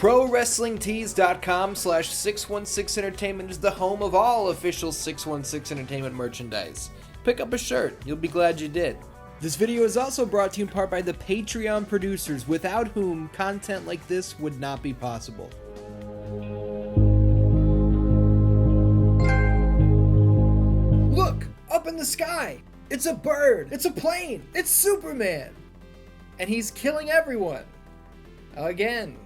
ProWrestlingTees.com/616entertainment is the home of all official 616 Entertainment merchandise. Pick up a shirt, you'll be glad you did. This video is also brought to you in part by the Patreon producers, without whom content like this would not be possible. Look! Up in the sky! It's a bird! It's a plane! It's Superman! And he's killing everyone! Again.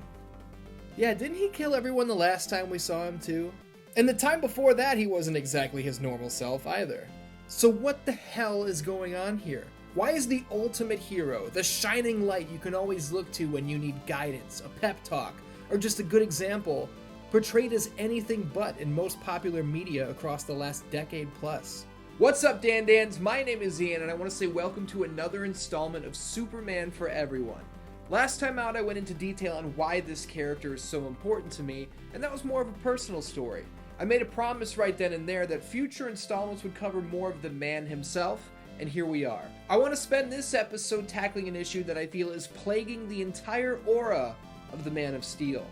Yeah, didn't he kill everyone the last time we saw him too? And the time before that he wasn't exactly his normal self either. So what the hell is going on here? Why is the ultimate hero, the shining light you can always look to when you need guidance, a pep talk, or just a good example, portrayed as anything but in most popular media across the last decade plus? What's up, Dan-Dans? My name is Ian, and I want to say welcome to another installment of Superman for Everyone. Last time out, I went into detail on why this character is so important to me, and that was more of a personal story. I made a promise right then and there that future installments would cover more of the man himself, and here we are. I want to spend this episode tackling an issue that I feel is plaguing the entire aura of the Man of Steel.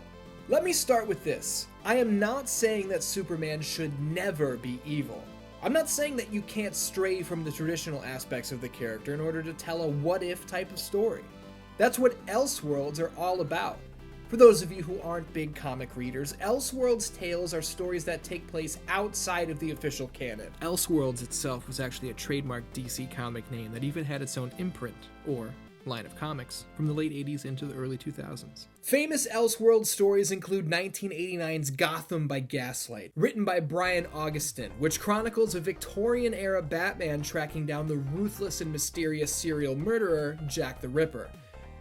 Let me start with this. I am not saying that Superman should never be evil. I'm not saying that you can't stray from the traditional aspects of the character in order to tell a what-if type of story. That's what Elseworlds are all about. For those of you who aren't big comic readers, Elseworlds tales are stories that take place outside of the official canon. Elseworlds itself was actually a trademark DC comic name that even had its own imprint, or line of comics, from the late 80s into the early 2000s. Famous Elseworlds stories include 1989's Gotham by Gaslight, written by Brian Augustin, which chronicles a Victorian-era Batman tracking down the ruthless and mysterious serial murderer, Jack the Ripper.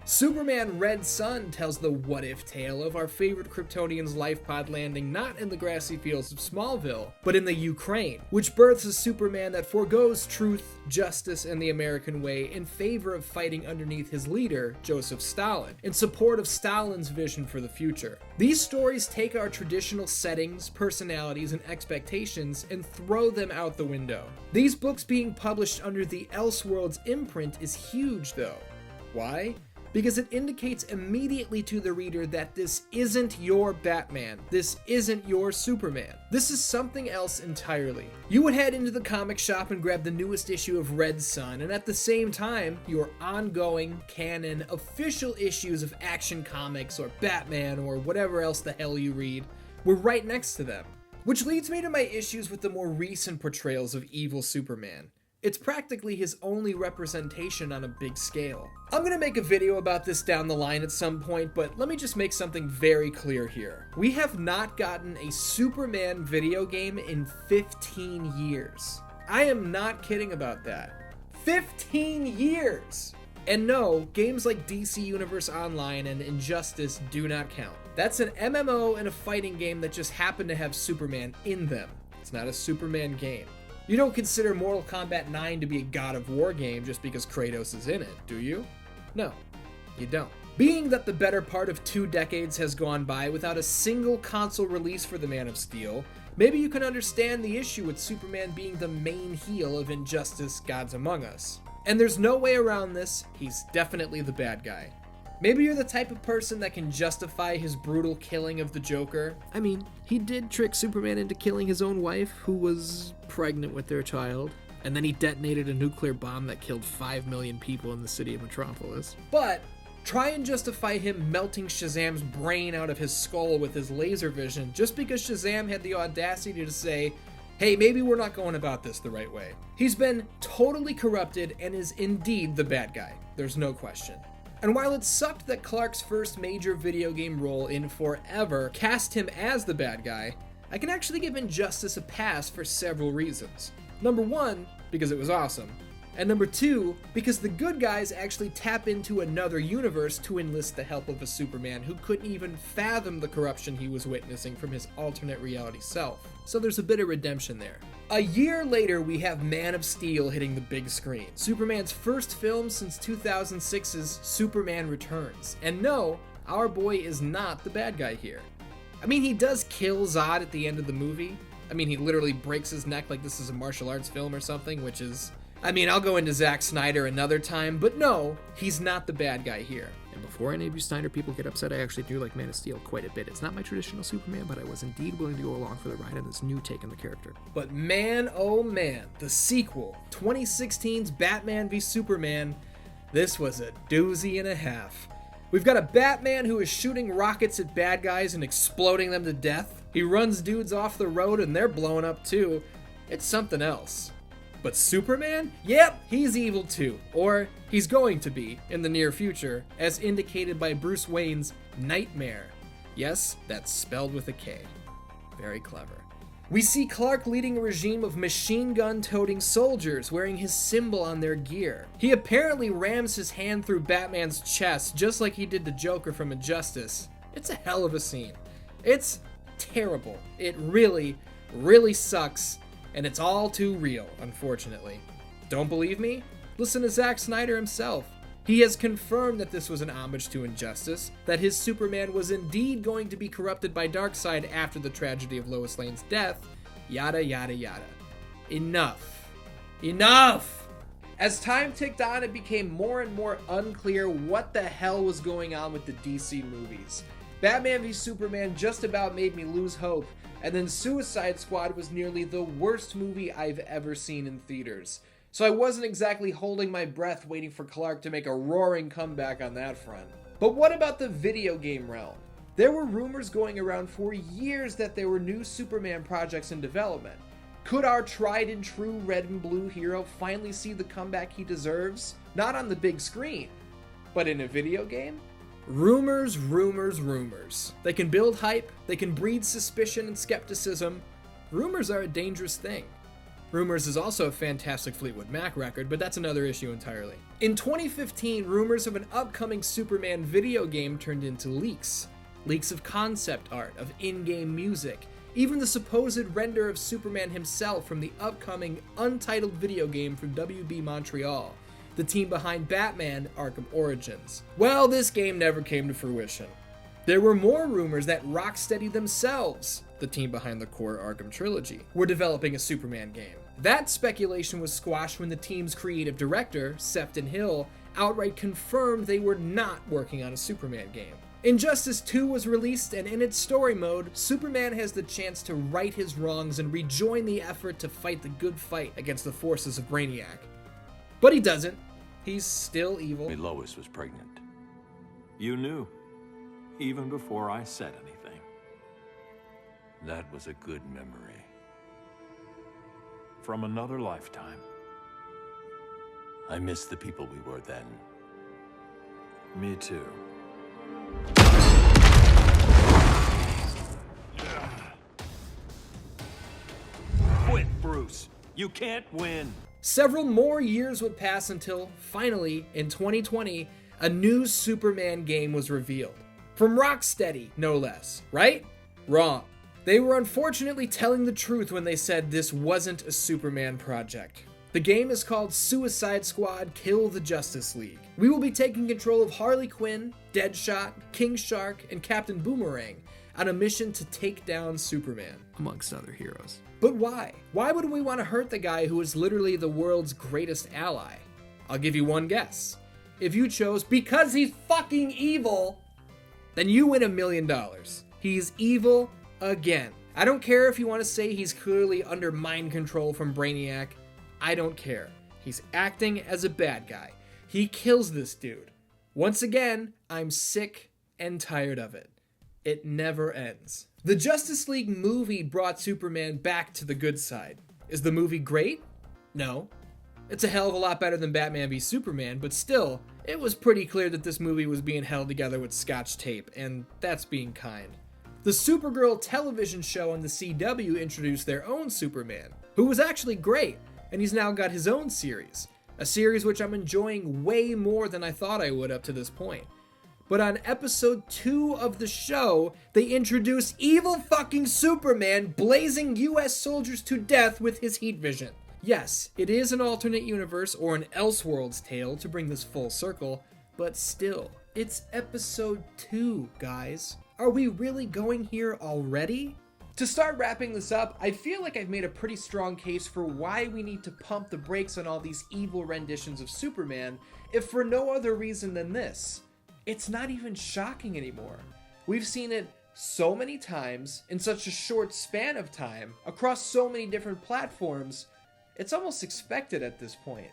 Superman Red Sun tells the what-if tale of our favorite Kryptonian's life pod landing not in the grassy fields of Smallville, but in the Ukraine, which births a Superman that forgoes truth, justice, and the American way in favor of fighting underneath his leader, Joseph Stalin, in support of Stalin's vision for the future. These stories take our traditional settings, personalities, and expectations and throw them out the window. These books being published under the Elseworlds imprint is huge though. Why? Because it indicates immediately to the reader that this isn't your Batman, this isn't your Superman. This is something else entirely. You would head into the comic shop and grab the newest issue of Red Sun, and at the same time, your ongoing, canon, official issues of Action Comics or Batman or whatever else the hell you read were right next to them. Which leads me to my issues with the more recent portrayals of evil Superman. It's practically his only representation on a big scale. I'm gonna make a video about this down the line at some point, but let me just make something very clear here. We have not gotten a Superman video game in 15 years. I am not kidding about that. 15 years! And no, games like DC Universe Online and Injustice do not count. That's an MMO and a fighting game that just happen to have Superman in them. It's not a Superman game. You don't consider Mortal Kombat 9 to be a God of War game just because Kratos is in it, do you? No, you don't. Being that the better part of 2 decades has gone by without a single console release for the Man of Steel, maybe you can understand the issue with Superman being the main heel of Injustice: Gods Among Us. And there's no way around this, he's definitely the bad guy. Maybe you're the type of person that can justify his brutal killing of the Joker. I mean, he did trick Superman into killing his own wife, who was pregnant with their child, and then he detonated a nuclear bomb that killed 5 million people in the city of Metropolis. But try and justify him melting Shazam's brain out of his skull with his laser vision just because Shazam had the audacity to say, hey, maybe we're not going about this the right way. He's been totally corrupted and is indeed the bad guy. There's no question. And while it sucked that Clark's first major video game role in forever cast him as the bad guy, I can actually give Injustice a pass for several reasons. Number 1, because it was awesome. And number 2, because the good guys actually tap into another universe to enlist the help of a Superman who couldn't even fathom the corruption he was witnessing from his alternate reality self. So there's a bit of redemption there. A year later, we have Man of Steel hitting the big screen. Superman's first film since 2006's Superman Returns. And no, our boy is not the bad guy here. I mean, he does kill Zod at the end of the movie. I mean, he literally breaks his neck like this is a martial arts film or something, which is... I mean, I'll go into Zack Snyder another time, but no, he's not the bad guy here. And before any of you Snyder people get upset, I actually do like Man of Steel quite a bit. It's not my traditional Superman, but I was indeed willing to go along for the ride on this new take on the character. But man, oh man, the sequel, 2016's Batman v Superman, this was a doozy and a half. We've got a Batman who is shooting rockets at bad guys and exploding them to death. He runs dudes off the road and they're blowing up too. It's something else. But Superman? Yep, he's evil too. Or he's going to be in the near future, as indicated by Bruce Wayne's nightmare. Yes, that's spelled with a K. Very clever. We see Clark leading a regime of machine gun-toting soldiers wearing his symbol on their gear. He apparently rams his hand through Batman's chest just like he did to Joker from Injustice. It's a hell of a scene. It's terrible. It really, really sucks. And it's all too real, unfortunately. Don't believe me? Listen to Zack Snyder himself. He has confirmed that this was an homage to Injustice, that his Superman was indeed going to be corrupted by Darkseid after the tragedy of Lois Lane's death, yada yada yada. Enough. Enough! As time ticked on, it became more and more unclear what the hell was going on with the DC movies. Batman v Superman just about made me lose hope, and then Suicide Squad was nearly the worst movie I've ever seen in theaters. So I wasn't exactly holding my breath waiting for Clark to make a roaring comeback on that front. But what about the video game realm? There were rumors going around for years that there were new Superman projects in development. Could our tried and true red and blue hero finally see the comeback he deserves? Not on the big screen, but in a video game? Rumors, rumors, rumors. They can build hype, they can breed suspicion and skepticism. Rumors are a dangerous thing. Rumors is also a fantastic Fleetwood Mac record, but that's another issue entirely. In 2015, rumors of an upcoming Superman video game turned into leaks. Leaks of concept art, of in-game music, even the supposed render of Superman himself from the upcoming untitled video game from WB Montreal, the team behind Batman Arkham Origins. Well, this game never came to fruition. There were more rumors that Rocksteady themselves, the team behind the core Arkham trilogy, were developing a Superman game. That speculation was squashed when the team's creative director, Sefton Hill, outright confirmed they were not working on a Superman game. Injustice 2 was released, and in its story mode, Superman has the chance to right his wrongs and rejoin the effort to fight the good fight against the forces of Brainiac. But he doesn't. He's still evil. Lois was pregnant. You knew, even before I said anything. That was a good memory. From another lifetime. I miss the people we were then. Me too. Quit, Bruce. You can't win. Several more years would pass until, finally, in 2020, a new Superman game was revealed. From Rocksteady, no less. Right? Wrong. They were unfortunately telling the truth when they said this wasn't a Superman project. The game is called Suicide Squad Kill the Justice League. We will be taking control of Harley Quinn, Deadshot, King Shark, and Captain Boomerang on a mission to take down Superman, amongst other heroes. But why? Why would we want to hurt the guy who is literally the world's greatest ally? I'll give you one guess. If you chose because he's fucking evil, then you win $1 million. He's evil again. I don't care if you want to say he's clearly under mind control from Brainiac. I don't care. He's acting as a bad guy. He kills this dude. Once again, I'm sick and tired of it. It never ends. The Justice League movie brought Superman back to the good side. Is the movie great? No. It's a hell of a lot better than Batman v Superman, but still, it was pretty clear that this movie was being held together with Scotch tape, and that's being kind. The Supergirl television show on the CW introduced their own Superman, who was actually great, and he's now got his own series. A series which I'm enjoying way more than I thought I would up to this point. But on episode 2 of the show, they introduce evil fucking Superman blazing US soldiers to death with his heat vision. Yes, it is an alternate universe or an Elseworlds tale to bring this full circle, but still, it's episode 2, guys. Are we really going here already? To start wrapping this up, I feel like I've made a pretty strong case for why we need to pump the brakes on all these evil renditions of Superman, if for no other reason than this. it's not even shocking anymore. We've seen it so many times in such a short span of time across so many different platforms, it's almost expected at this point.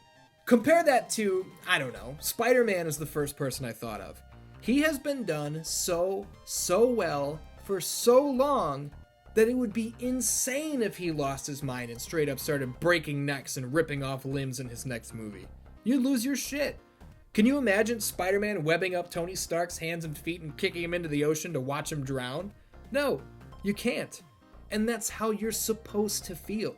Compare that to, I don't know, Spider-Man is the first person I thought of. He has been done so well for so long that it would be insane if he lost his mind and straight up started breaking necks and ripping off limbs in his next movie. You'd lose your shit. Can you imagine Spider-Man webbing up Tony Stark's hands and feet and kicking him into the ocean to watch him drown? No, you can't. And that's how you're supposed to feel.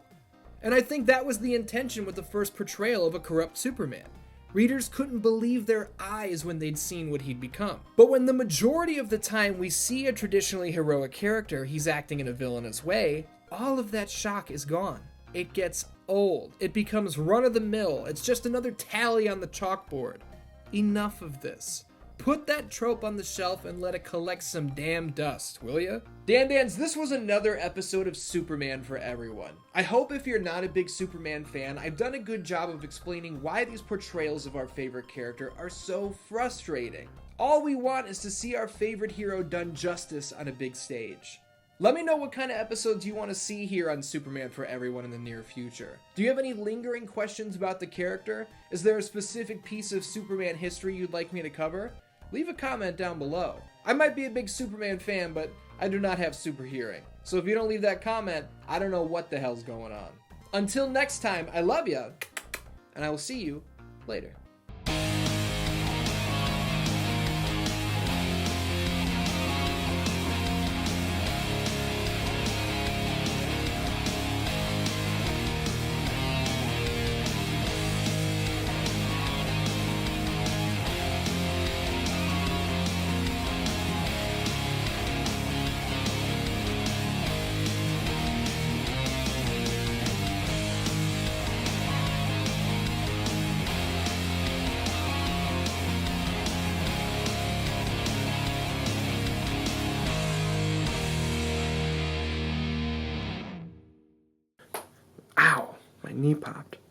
And I think that was the intention with the first portrayal of a corrupt Superman. Readers couldn't believe their eyes when they'd seen what he'd become. But when the majority of the time we see a traditionally heroic character, he's acting in a villainous way, all of that shock is gone. It gets old. It becomes run-of-the-mill. It's just another tally on the chalkboard. Enough of this. Put that trope on the shelf and let it collect some damn dust, will ya? Dans, this was another episode of Superman for everyone. I hope if you're not a big Superman fan, I've done a good job of explaining why these portrayals of our favorite character are so frustrating. All we want is to see our favorite hero done justice on a big stage. Let me know what kind of episodes you want to see here on Superman for Everyone in the near future. Do you have any lingering questions about the character? Is there a specific piece of Superman history you'd like me to cover? Leave a comment down below. I might be a big Superman fan, but I do not have super hearing. So if you don't leave that comment, I don't know what the hell's going on. Until next time, I love ya, and I will see you later. Ow, my knee popped.